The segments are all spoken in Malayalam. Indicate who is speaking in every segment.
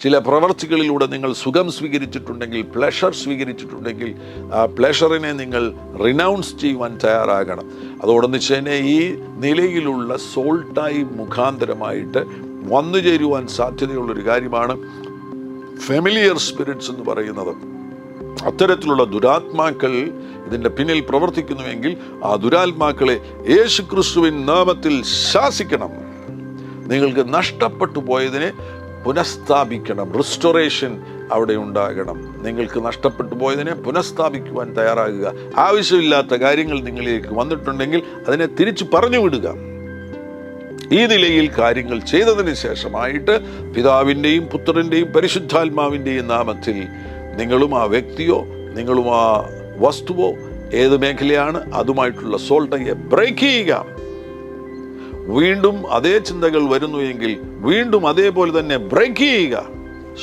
Speaker 1: ചില പ്രവർത്തികളിലൂടെ നിങ്ങൾ സുഖം സ്വീകരിച്ചിട്ടുണ്ടെങ്കിൽ, പ്ലഷർ സ്വീകരിച്ചിട്ടുണ്ടെങ്കിൽ, ആ പ്ലഷറിനെ നിങ്ങൾ റിനൗൺസ് ചെയ്യുവാൻ തയ്യാറാകണം. അതോടൊപ്പം തന്നെ ഈ നിലയിലുള്ള സോൾട്ടായി മുഖാന്തരമായിട്ട് വന്നു ചേരുവാൻ സാധ്യതയുള്ളൊരു കാര്യമാണ് ഫെമിലിയർ സ്പിരിറ്റ്സ് എന്ന് പറയുന്നത്. അത്തരത്തിലുള്ള ദുരാത്മാക്കൾ ഇതിൻ്റെ പിന്നിൽ പ്രവർത്തിക്കുന്നുവെങ്കിൽ ആ ദുരാത്മാക്കളെ യേശുക്രിസ്തുവിൻ നാമത്തിൽ ശാസിക്കണം. നിങ്ങൾക്ക് നഷ്ടപ്പെട്ടു പോയതിനെ പുനഃസ്ഥാപിക്കണം. റിസ്റ്റോറേഷൻ അവിടെ ഉണ്ടാകണം. നിങ്ങൾക്ക് നഷ്ടപ്പെട്ടു പോയതിനെ പുനഃസ്ഥാപിക്കുവാൻ തയ്യാറാകുക. ആവശ്യമില്ലാത്ത കാര്യങ്ങൾ നിങ്ങളിലേക്ക് വന്നിട്ടുണ്ടെങ്കിൽ അതിനെ തിരിച്ചു പറഞ്ഞു വിടുക. ഈ നിലയിൽ കാര്യങ്ങൾ ചെയ്തതിന് ശേഷമായിട്ട് പിതാവിൻ്റെയും പുത്രൻ്റെയും പരിശുദ്ധാത്മാവിൻ്റെയും നാമത്തിൽ നിങ്ങളും ആ വ്യക്തിയോ നിങ്ങളും ആ വസ്തുവോ ഏത് മേഖലയാണ് അതുമായിട്ടുള്ള സോൾട്ടയെ ബ്രേക്ക് ചെയ്യുക. വീണ്ടും അതേ ചിന്തകൾ വരുന്നു എങ്കിൽ വീണ്ടും അതേപോലെ തന്നെ ബ്രേക്ക് ചെയ്യുക.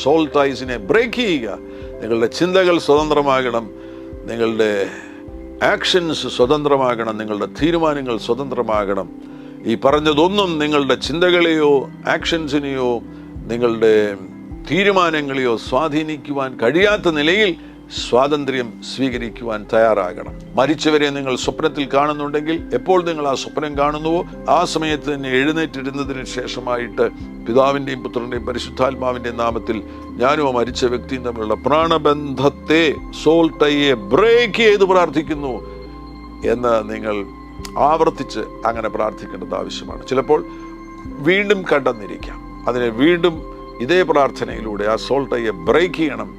Speaker 1: സോൾട്ടൈസിനെ ബ്രേക്ക് ചെയ്യുക. നിങ്ങളുടെ ചിന്തകൾ സ്വതന്ത്രമാകണം, നിങ്ങളുടെ ആക്ഷൻസ് സ്വതന്ത്രമാകണം, നിങ്ങളുടെ തീരുമാനങ്ങൾ സ്വതന്ത്രമാകണം. ഈ പറഞ്ഞതൊന്നും നിങ്ങളുടെ ചിന്തകളെയോ ആക്ഷൻസിനെയോ നിങ്ങളുടെ തീരുമാനങ്ങളെയോ സ്വാധീനിക്കുവാൻ കഴിയാത്ത നിലയിൽ സ്വാതന്ത്ര്യം സ്വീകരിക്കുവാൻ തയ്യാറാകണം. മരിച്ചവരെ നിങ്ങൾ സ്വപ്നത്തിൽ കാണുന്നുണ്ടെങ്കിൽ എപ്പോൾ നിങ്ങൾ ആ സ്വപ്നം കാണുന്നുവോ ആ സമയത്ത് തന്നെ എഴുന്നേറ്റിരുന്നതിന് ശേഷമായിട്ട് പിതാവിൻ്റെയും പുത്രൻ്റെയും പരിശുദ്ധാത്മാവിൻ്റെയും നാമത്തിൽ ഞാനും ആ മരിച്ച വ്യക്തിയും തമ്മിലുള്ള പ്രാണബന്ധത്തെ സോൾട്ടയെ ബ്രേക്ക് ചെയ്ത് പ്രാർത്ഥിക്കുന്നു എന്ന് നിങ്ങൾ ആവർത്തിച്ച് അങ്ങനെ പ്രാർത്ഥിക്കേണ്ടത് ആവശ്യമാണ്. ചിലപ്പോൾ വീണ്ടും കണ്ടെന്നിരിക്കാം. അതിനെ വീണ്ടും ഇതേ പ്രാർത്ഥനയിലൂടെ ആ സോൾട്ടയെ ബ്രേക്ക് ചെയ്യണം.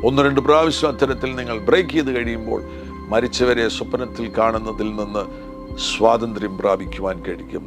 Speaker 1: 1-2 പ്രാവശ്യം അത്തരത്തിൽ നിങ്ങൾ ബ്രേക്ക് ചെയ്ത് കഴിയുമ്പോൾ മരിച്ചവരെ സ്വപ്നത്തിൽ കാണുന്നതിൽ നിന്ന് സ്വാതന്ത്ര്യം പ്രാപിക്കുവാൻ കഴിയും.